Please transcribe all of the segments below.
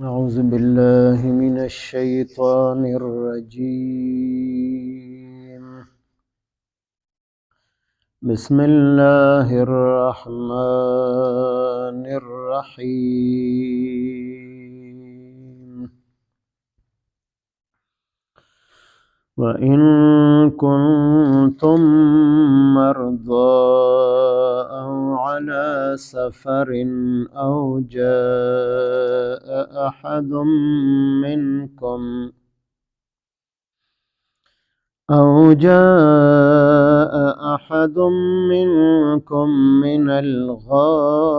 أعوذ بالله من الشيطان الرجيم. بسم الله الرحمن الرحيم. وإن كنتم مرضى أو على سفر أو جاء أحد منكم من الغائط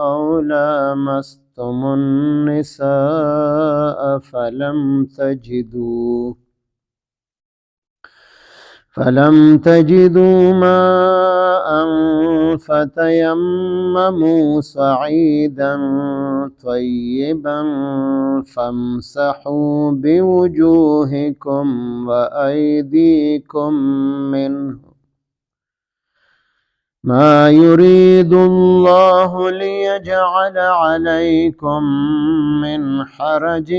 أو لامستم النساء فلم تجدوا ماء فتيمموا صعيدا طيبا فامسحوا بوجوهكم وأيديكم منه ما يريد الله ليجعل عليكم من حرج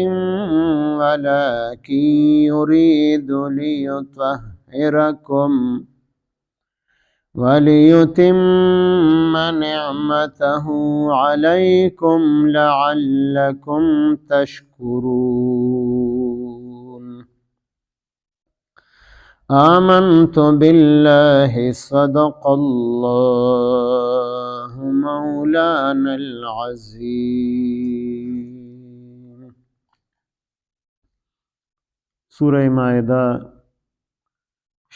ولكن يريد ليطهركم وليتم نعمته عليكم لعلكم تشكرون. آمنت بالله صدق الله مولانا العظيم. سورة مائدہ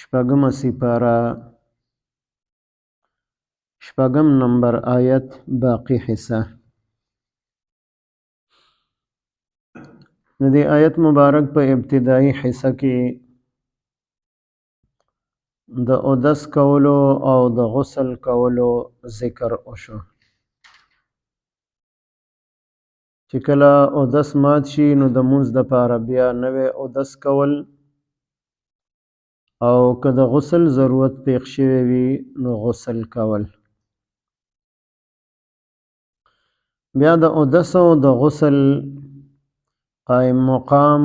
شپږم سپارہ شپږم نمبر آیت باقی حصہ. دې آیت مبارک په ابتدائی حصہ کې د اودس کولو او د غسل کولو ذکر وشو. چې کله اودس مات شي نو د مونځ دپاره بیا نوی اودس کول، او که د غسل ضرورت پیښ شوی وي نو غسل کول. بیا د اودس او د غسل قائم مقام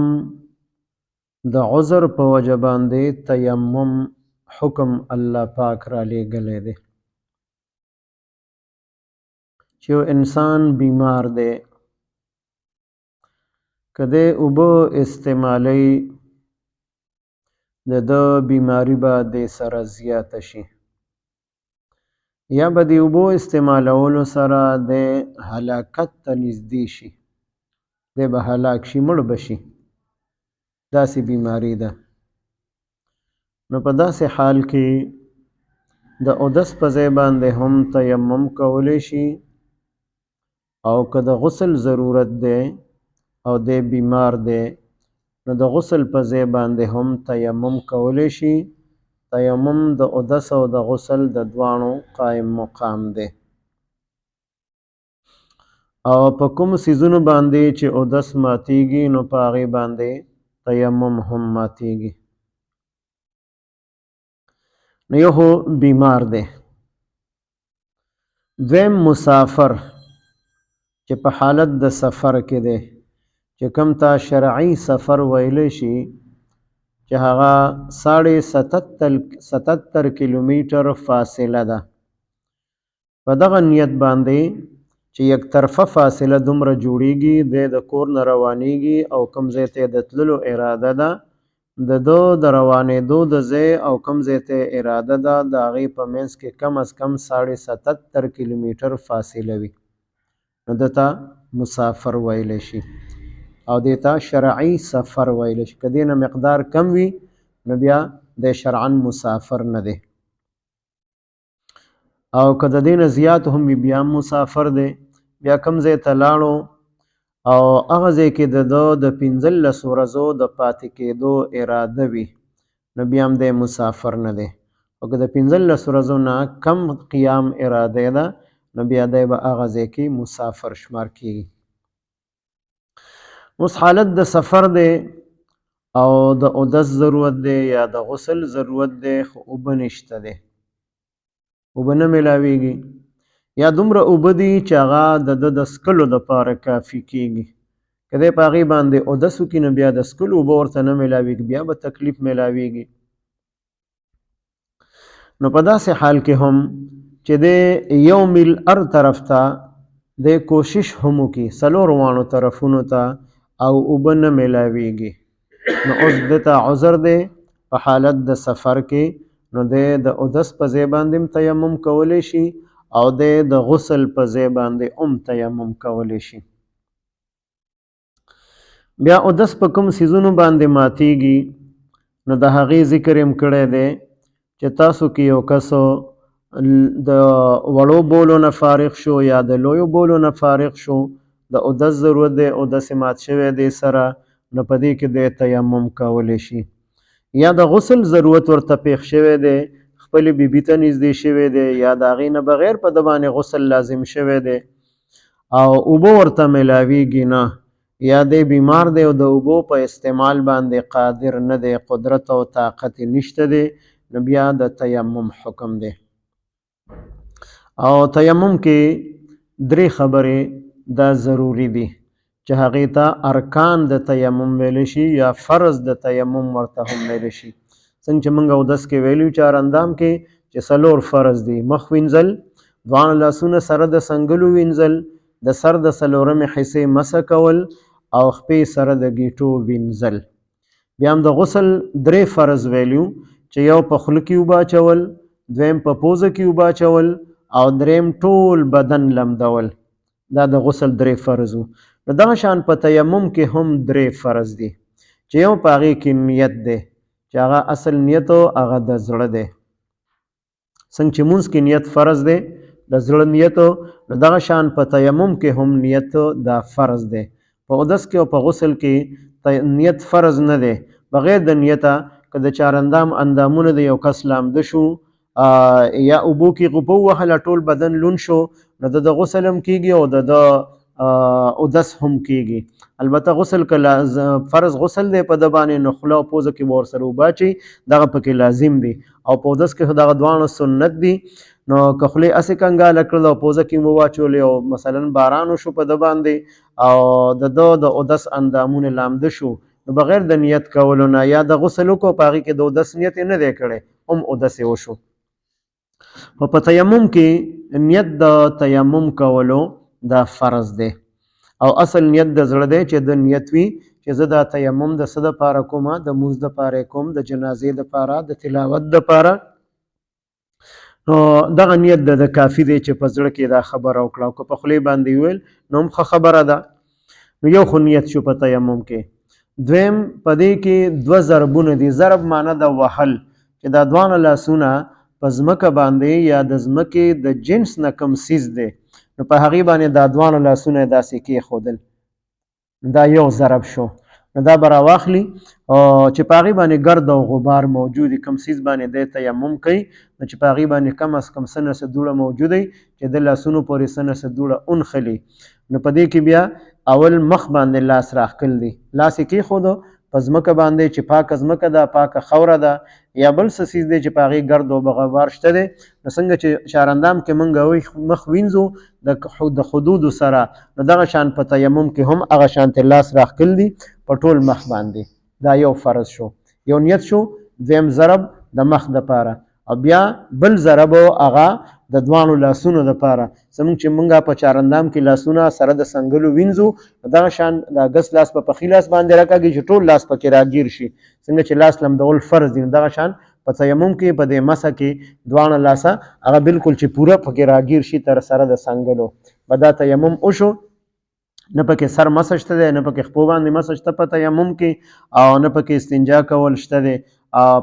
د عذر په وجه باندې تیمم حکم الله پاک را لېږلی دی. چې یو انسان بیمار دی، که دی اوبه استعمالی د ده بیماری به د سره زیاته شي، یا به د اوبو استعمالولو سره د هلاکت ته نږدې شي، دی به هلاک شي، مړ به شي. داسې بیماری ده. نو په داسې حال کې د اودس په ځای باندې هم تیمم کولی شي، او که د غسل ضرورت دی او دی بیمار دی نو د غسل په ځای باندې هم تیمم کولی شي. تیمم د اودس او د غسل د دواړو قائم مقام دی. او په کوم څیزونو باندې چې اودس ماتیږي نو په هغې باندې تیمم هم ماتیږي. نو یو خو بیمار دی. دویم مسافر چې په حالت د سفر کې دی، چې کوم ته شرعي سفر ویلی شي، چې هغه 77 کیلومیټر فاصله ده. په دغه نیت باندې چې یک طرفه فاصله دومره جوړیږي، دی د کور نه روانیږي او کوم ځای ته د تللو اراده ده، د ده د روانېدو د ځای او کوم ځای ته اراده ده، د هغې په منځ کې کم از کم 77 کیلومیټر فاصله وي، نو ده ته مسافر ویلی شي او دې ته شرعي سفر ویلی شي. که دې نه مقدار کم وي نو بیا د شرعاً مسافر نه دی، او که د دې نه زیات هم وي بیا هم مسافر دی. بیا کوم ځای ته لاړو او هغه ځای کې د ده د 15 ورځو د پاتې کېدو اراده وي نو بیا هم دی مسافر نه دی. او که د 15 ورځو نه کم قیام اراده ده نو بیا دی به هغه ځای کې مسافر شمار کېږي. اوس حالت د سفر دی او د اودس ضرورت دی یا د غسل ضرورت دی، خو اوبه نشته دی، اوبه نه میلاویږي. یا دومره اوبه دي چې هغه د د څښلو دپاره کافي کېږي. که دی په هغې باندې اودس وکړي نو بیا د څښلو اوبه ورته نه میلاوېږي، بیا به تکلیف میلاوېږي. نو په داسې حال کې هم چې دی یو میل هر طرف ته دی کوشش هم وکړي 4 واړو طرفونو ته او اوبه نه میلاوېږي، نو اوس ده ته عذر دی په حالت د سفر کې، نو دی د اودس په ځای باندې هم تیمم کولی شي او دی د غسل په ځای باندې هم تیمم کولی شي. بیا اودس په کوم څیزونو باندې ماتیږي نو د هغې ذکر هم کړی دی چې تاسو کې یو کس د وړو بولو نه فارغ شو یا د لویو بولو نه فارغ شو، د اودس ضرورت دی، اودس مات شوی دی سره، نو په دې کې دی تیمم کولی شي. یا د غسل ضرورت ورته پیښ شوی دی، خپلې بیبي ته نږدې شوی دی یا د هغې نه بغیر په د باندې غسل لازم شوی دی او اوبه ورته میلاویږي نه، یا دی بیمار دی او د اوبو په استعمال باندې قادر نه دی، قدرت او طاقت نشته دی، نو بیا د تیمم حکم دی. او تیمم کې 3 خبرې دا ضروری دي چې هغې ته ارکان د تیمم ویلی شي یا فرض د تیمم ورته هم ویلی شي. څنګه چې موږ اودس کې ویلي چار اندام کې چې 4 فرض دي: مخ وینځل، دواړه لاسونه سره د څنګلو وینځل، د سر د 4مې حصې مسح کول او خپې سره د ګیټو وینځل. بیا هم د غسل 3 فرض ویلیو چې یو په خوله کې اوبه اچول، دویم په پوزه کې اوبه اچول او دریم ټول بدن لمدول. دا د غسل 3 فرض وو. نو دغه شان په تیمم کې هم 3 فرض دي چې یو په هغې کې نیت دی چې هغه اصل نیت هغه د زړه دی. څنګه چې مونځ کې نیت فرض دی د زړه نیت، نو دغه شان په تیمم کې هم نیت دا فرض دی. په اودس کې او په غسل کې نیت فرض نه دی. بغیر د نیته که د چارندام اندامونه د یو کس لامده شو یا اوبو کې غوپه ووهله ټول بدن لون شو، نو د غسل هم کېږي او د اودس هم کېږي. البته غسل که فرض غسل دی په د باندې، نو خوله او پوزه کې به ورسره اوبه اچوي، دغه پکې لازم دی. او په اودس کې دغه دواړه سنت دي. نو که خولې هسې کنګاله کړل او پوزه کې مو واچولې او مثلا باران وشو په د باندې او د اودس اندامونه لامده شو، نو بغیر د نیت کولو نه یا د غسل وکړو په هغې کې د اودس نیت یې نه دی کړی، هم اودس یې وشو. خو په تیمم کې نیت د تیمم کولو دا فرض دی او اصل نیت د زړه دی چې د نیت وي چې زه دا تیمم د څه دپاره کومه، د مونځ دپاره کوم، د جنازې دپاره، د تلاوت دپاره. نو دغه نیت د کافي دی چې په زړه کې دا خبره وکړه، او که په خولې باندې ویل نو هم ښه خبره ده. نو یو خو نیت شو په تیمم کې. دویم په دې کې 2 ضربونه دي. ضرب معنی د وهل، چې دا دواړه لاسونه په ځمکه باندې یا د ځمکې د جنس نه کم څیز دی، نو په هغې باندې دا دواړه لاسونه یې داسې کېښودل، دا یو ضرب شو. نو دا به راواخلي چې په هغې باندې ګرد او غبار موجود وي، کم څیز باندې دی تیمم کوي، نو چې په هغې باندې کم از کم څه نه څه دوړه موجود وي چې د لاسونو پورې څه نه څه دوړه اونښلي. نو په دې کې بیا اول مخ باندې لاس راښکل دي، لاس یې کېښودو په ځمکه باندې چې پاکه ځمکه ده، پاکه خوره ده یا بل څه څیز دی چې په هغې ګرد او غبار شته دی. نو څنګه چې چارندام کې موږ مخ وینځو د حدودو سره، نو دغه شان په تیمم کې هم هغه شانتې لاس راښکل دي په ټول مخ باندې. دا یو فرض شو، یو نیت شو. دویم ضرب د مخ دپاره، او بیا بل ضرب هغه د دواړو لاسونو دپاره. زموږ چې موږ په چارندام کې لاسونه سره د څنګلو وینځو، دغه شان د ګس لاس په پخي لاس باندې راکاږي چې ټول لاس پکې راګیر شي. څنګه چې لاس لمدول فرض دي، دغه شان په تیمم کې په دې مسح کې دواړه لاسه هغه بالکل چې پوره پکې راګیر شي تر سره د څنګلو، به دا تیمم وشو. نه پکې سر مسح شته دی، نه پکې خپو باندې مسح شته په تیمم کې، او نه پکې استنجا کول شته دی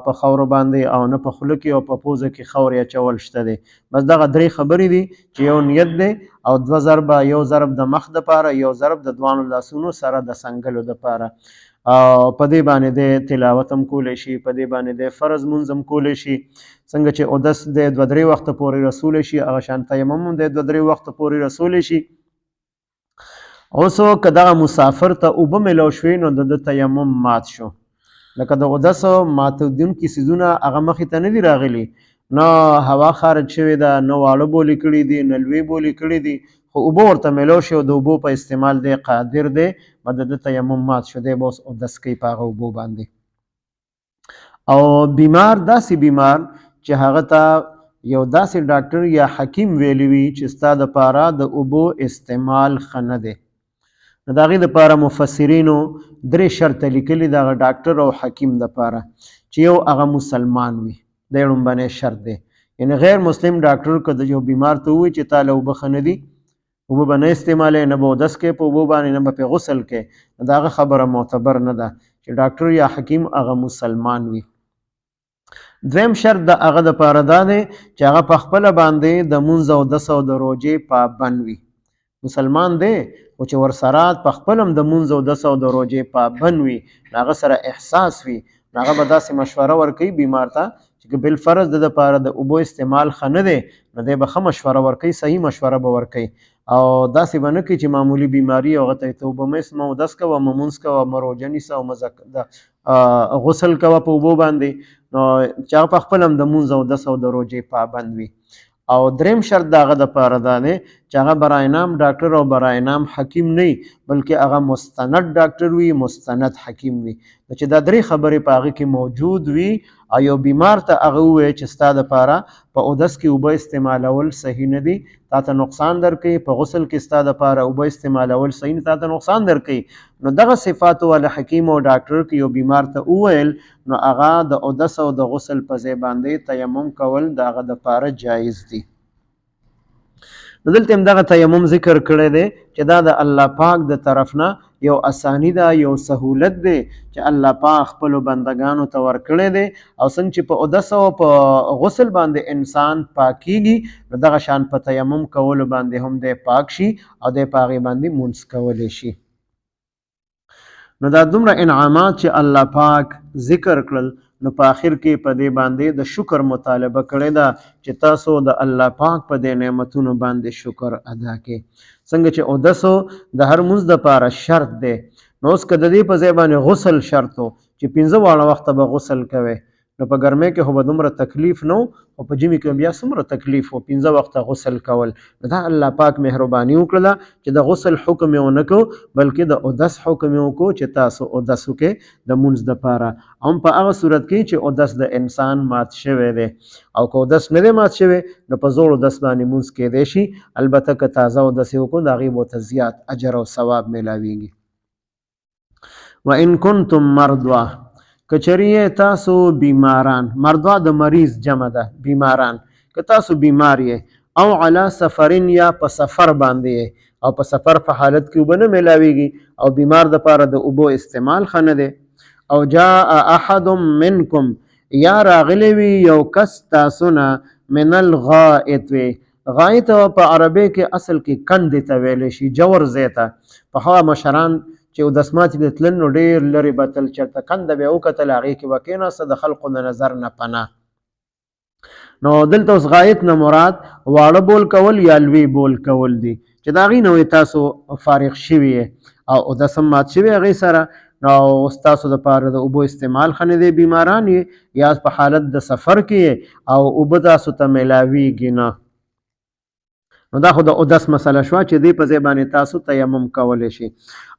په خاورو باندې، او نه په خوله کې او په پوزه کې خاورې اچول شته دی. بس دغه 3 خبرې دي چې یو نیت دی او 2 ضربه، یو ضرب د مخ دپاره، یو ضرب د دواړو لاسونو سره د څنګلو دپاره. په دې باندې د تلاوت هم کولی شي، په دې باندې د فرض مونځ هم کولی شي. څنګه چې اودس د 2-3 وخته پورې رسولی شي، هغه شان تیمم هم د 2-3 وخته پورې رسولی شي. اوس که دغه مسافر ته اوبه میلاو شوې نو د تیمم مات شو، لکه د اودس ماتودونکي څیزونه هغه مخې ته نه دي راغلي، نه هوا خارج شوې ده، نه واړه بولې کړي دي، نه لوی بولې کړي دي، خو اوبه ورته میلاو شي او د اوبو په استعمال دی قادر دی، د تیمم مات شو، دی به اوس اودس کوي په هغه اوبو باندې. او بیمار داسې بیمار چې هغه ته یو داسې ډاکټر یا حکیم ویلی وي چې ستا دپاره د اوبو استعمال ښه نه دی، نو د هغې دپاره مفسرینو 3 شرطه لیکلي د هغه ډاکټر او حکیم دپاره چې یو هغه مسلمان وي، دا یې لومبنی شرط دی. یعنې غیر مسلم ډاکټر که د یو بیمار ته ووایي چې تا له اوبه ښه نه دي، اوبه به نه استعمالوي، نه به اودس کوې په اوبو باندې، نه به پرې غسل کوې، نو د هغه خبره معتبر نه ده چې ډاکټر یا حکیم هغه مسلمان وي. دویم شرط د هغه دپاره دا دی چې هغه په خپله باندې د مونځ او اودس او د روژې پابند وي. مسلمان دی خو چې ورسره په خپل هم د مونځ او اودس او د روژې پابند وي، نو هغه سره احساس وي، نو هغه به داسې مشوره ورکوي بیمار ته چې بالفرض د دپاره د اوبو استعمال ښه نه دی، نو دی به ښه مشوره ورکوي، صحیح مشوره به ورکوي، او داسې به نه کوي چې معمولي بیماري هغه ته ته اوبه مه اودس کوه، مه مونځ کوه، مه روژه نیسه او غسل کوه په اوبو باندې، نو چې هغه په خپل هم د مونځ او اودس او د روژې پابند وي. او دریم شرط د هغه دپاره دا دی چې هغه برای نام ډاکټر او برای نام حکیم نه وي، بلکې هغه مستند ډاکټر وي، مستند حکیم وي، چې دا 3 خبرې په هغه کې موجود وي، او یو بیمار ته هغه ووایي چې ستا دپاره په اودس کې اوبه استعمالول صحیح نه دي، تا ته نقصان درکوي، په غسل کې ستا دپاره اوبه استعمالول صحیح نه، تا ته نقصان درکوي، نو دغه صفاتو والا حکیم او ډاکټر کې یو بیمار ته وویل، نو هغه د اودس او د غسل په ځای باندې تیمم کول د هغه دپاره جایز دي. نو دلته هم دغه تیمم ذکر کړی دی چې دا د الله پاک د طرف نه یو اسانی ده، یو سهولت دی چې الله پاک خپلو بندګانو ته ورکړی دی، او څنګه چې په اودس او په غسل باندې انسان پاکیږي، نو دغه شان په تیمم کولو باندې هم دی پاک شي او دی په هغې باندې مونځ کولی شي. نو دا دومره انعامات چې الله پاک ذکر کړل، نو په آخر کې په دې باندې د شکر مطالبه کړې ده چې تاسو د الله پاک په دې نعمتونو باندې شکر ادا کړئ. څنګه چې اودسو د هر مونځ دپاره شرط دی، نو اوس که د دې په ځای باندې غسل شرط و چې 15 واړه وخته به غسل کوئ، نو په ګرمۍ کې خو به دومره تکلیف نه و، خو په ژمي کې بیا څومره تکلیف و 15 وخته غسل کول. نو دا الله پاک مهرباني وکړله چې د غسل حکم یې ونه کړو، بلکې د اودس حکم یې وکړو چې تاسو اودس وکړئ د مونځ دپاره، هم په هغه صورت کې چې اودس د انسان مات شوی دی، او که اودس نه دی مات شوی نو په زوړ اودس باندې مونځ کیدی شي، البته که تازه اودس یې وکړو د هغې به ورته زیات اجر او ثواب میلاویږي. وان کنتم مرضا، کچریه تاسو بیماران، مرضا د مریض جمع ده، بیماران، که تاسو بیمار یې، او علی سفرین یا په سفر باندې یې، او په سفر په حالت کې اوبه نه میلاویږي، او بیمار دپاره د اوبو استعمال ښه نه دی، او جاء احد منکم، یا راغلی وي یو کس تاسو نه، من الغائط وي، غائط په عربی کې اصل کې کندې ته ویلی شي، جور ځای ته، پخوا مشران چې اودس ماتې ته تلل نو ډېر لرې به تل، چېرته کنده به یې وکتل هغې کې به کېناسته د خلقو د نظر نه پناه. نو دلته اوس غایط نه مراد واړه بول کول یا لوی بول کول دي، چې د هغې نه تاسو فارغ شوي او اودس هم مات شوي هغې سره، نو اوس تاسو دپاره د اوبو استعمال ښه نه دی، بیماران یې یا په حالت د سفر کې او اوبه تاسو ته میلاویږي نه، نو دا خو د اودس مسله شوه چې دې په ځای باندې تاسو تیمم کولی شي.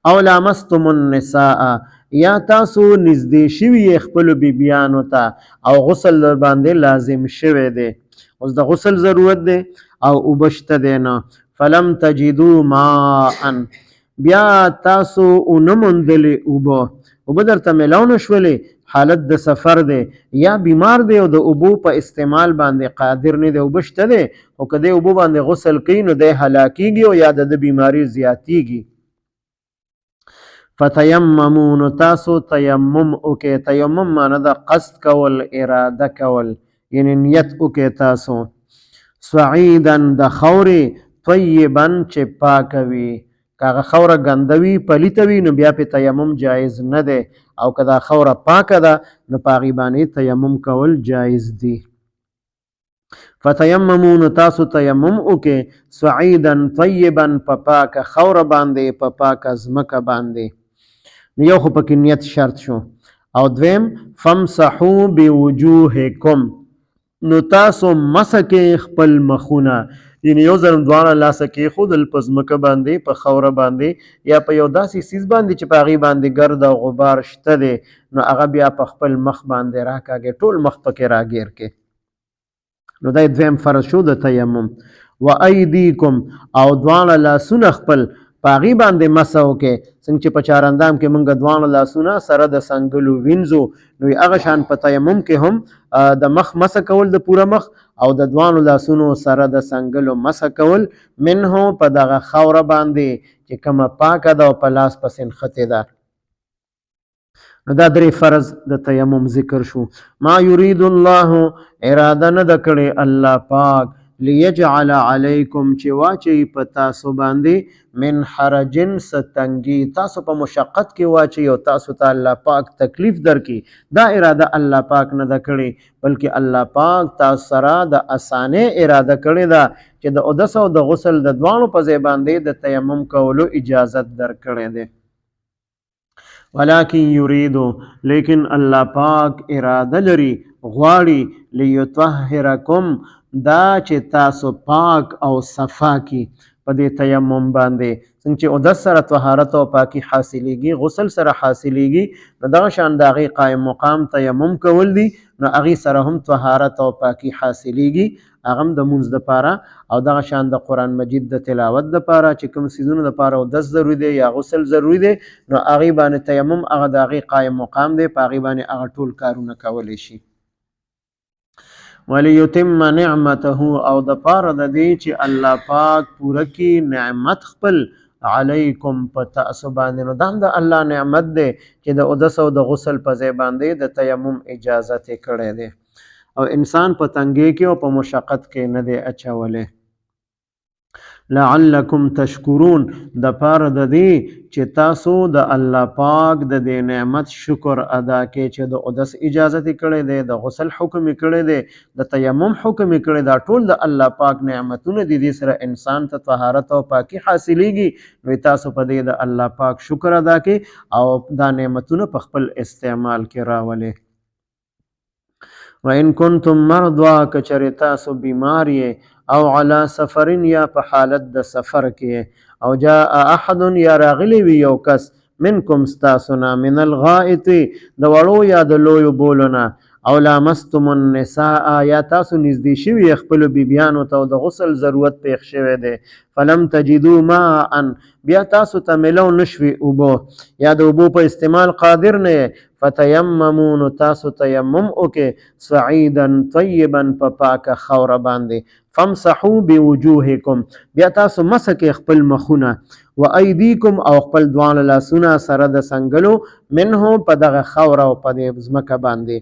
او لامستم النساء، یا تاسو نږدې شوي خپلو بیبیانو ته او غسل در باندې لازم شوی دی، اوس د غسل ضرورت دی او اوبه شته دی نه، فلم تجدوا ماء، بیا تاسو ونه موندلې اوبه درته میلاو نه شولې، حالت د سفر دی یا بیمار دی او د اوبو په استعمال باندې قادر نه دی، اوبه شته دی خو که دی اوبو باندې غسل کوي نو دی هلاکیږي او یا د بیماري زیاتیږي. فتیممو، نو تاسو تیمم وکئ، تیمم معنی ده قصد کول، اراده کول، یعنی نیت وکئ تاسو، صعیدا د خورې، طیبا چې پاکه وي، که هغه خوره ګنده وي پلیته وي نو بیا پې تیمم جایز نه دی، او که دا خوره پاکه ده نو په هغې باندې تیمم کول جایز دي. فتیممو، نو تاسو تیمم وکئ، صعیدا طیبا په پاکه خوره باندې، په پاکه ځمکه باندې، نو یو خو پکې نیت شرط شو، او دویم فمسحو بوجوهکم، نو تاسو مسکې خپل مخونه، یعنی یو ځل دواړه لاسه کېښودل په ځمکه باندې، په خاوره باندې یا په یو داسې څیز باندې چې په هغې باندې ګرد او غبار شته دی، نو هغه بیا په خپل مخ باندې راکاږئ، ټول مخ پکې راګیر کړئ. نو دا دویم فرض شو د تیمم. و ایدیکم او دواړه لاسونه خپل په هغې باندې مسه وکړئ، څنګه چې په چارندام کې موږ دواړه لاسونه سره د څنګلو وینځو، نو هغه شان په تیمم کې هم د مخ مسه کول د پوره مخ او د دوانو لاسونو سره د څنګلو مسه کول منه په دغه خاوره باندې چې کومه پاکه ده او په لاس پسې نښتې ده. نو دا درې فرض د تیمم ذکر شو. ما یرید الله اراده نه ده کړې الله پاک لیجعل علیکم چې واچوي په تاسو باندې من حرجن څه تنګي، تاسو په مشقت کې واچوي او تاسو ته الله پاک تکلیف درکړي، دا اراده الله پاک نه ده کړې، بلکې الله پاک تاسو سره د اسانۍ اراده کړې ده چې د اودس او د غسل د دواړو په ځای باندې د تیمم کولو اجازت درکړی دی. ولکن یریدو لیکن الله پاک اراده لري، غواړي لیطهرکم دا چې تاسو پاک او صفا کی په دې تیمم باندې، څنګه چې اودس سره طهارت او پاکي حاصلېږي، غسل سره حاصلېږي، نو دغه شان د هغې قایم مقام تیمم کول دي، نو هغې سره هم طهارت او پاکي حاصلېږي، هغه هم د مونځ دپاره او دغه شان د قرآن مجید د تلاوت دپاره چې کوم څیزونو دپاره اودس ضروري دی یا غسل ضروري دی، نو هغې باندې تیمم هغه د هغې قایم مقام دی، په هغې باندې هغه ټول کارونه کولی شي. ولیتم نعمته او د پاره د دې چې الله پاک پوره کړي نعمت خپل علیکم په تاسو باندې، نو دا هم د الله نعمت دی چې د اودس او د غسل په ځای باندې د تیمم اجازت یې کړی دی او انسان په تنګۍ کې او په مشقت کې نه دی اچولی. لعلکم تشکرون د پاره د دې چې تاسو د الله پاک د دې نعمت شکر ادا کړئ چې د اودس اجازت یې کړی دی، د غسل حکم یې کړی دی، د تیمم حکم یې کړی، دا ټول د الله پاک نعمتونه دي، دې سره انسان ته طهارت او پاکي حاصلېږي، نو تاسو په دې د الله پاک شکر ادا کړئ او دا نعمتونه په خپل استعمال کې راولئ. وَإِن كُنتُم مَرْضَىٰ کچرې تاسو بیمار یې او علی سفرین یا په حالت د سفر کې او جاء احد یا راغلی وي یو کس منکم ستاسو نه من الغائط د وړو یا د لویو بولونه او لامستم النساء یا تاسو نږدې شوي خپلو بیبیانو ته او د غسل ضرورت پیښ شوی دی، فلم تجدوا ماء بیا تاسو ته میلو نشوي اوبو یا د اوبو په استعمال قادر نه، فتیممو نو تاسو تیمم وکړئ صعیدا طیبا په پاکه خاوره باندې، فامسحوا بوجوهکم بیا تاسو مسه کې خپل مخونه، و ایدیکم او خپل دواړه لاسونه سره د څنګلو منه په دغه خاوره او په دې ځمکه باندې.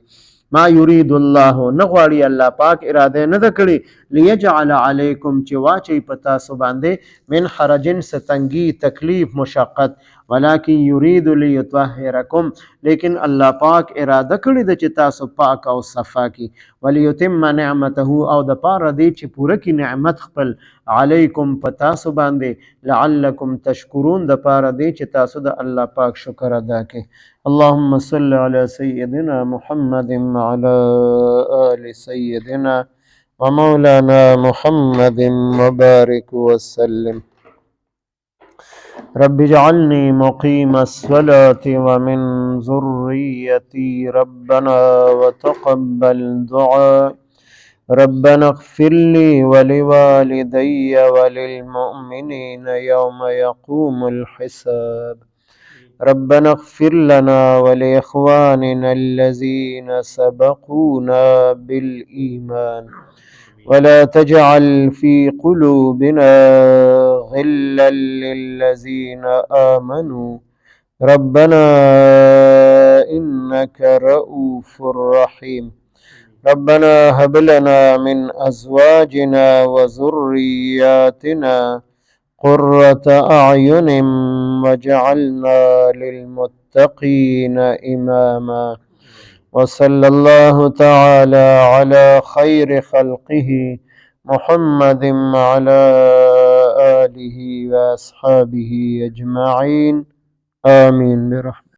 ما یرید الله نه غواړي الله پاک اراده نه ده کړې لیجعل علیکم چې واچوي په تاسو باندې من حرجن څه تنګي تکلیف مشقت، ولکن یرید لیطهرکم لیکن الله پاک اراده کړې ده چې تاسو پاک او صفا کی، ولیتم نعمته او د پاره دی چې پوره کی نعمت خپل علیکم په تاسو باندې لعلکم تشکرون د پاره دی چې تاسو د الله پاک شکر ادا کړئ. اللهم صل علی سیدنا محمد وعلى آل سیدنا ومولانا محمد وبارك وسلم. رب اجعلني مقيم الصلاة ومن ذريتي ربنا وتقبل دعاء ربنا اغفر لي ولوالدي وللمؤمنين يوم يقوم الحساب. ربنا اغفر لنا ولإخواننا الذين سبقونا بالإيمان ولا تجعل في قلوبنا غلا للذين آمنوا ربنا إنك رؤوف رحيم. ربنا هب لنا من أزواجنا وذرياتنا قرة أعين واجعلنا للمتقين إماما. وصلى الله تعالى على خير خلقه محمد وعلى آله وأصحابه أجمعين آمين برحمته.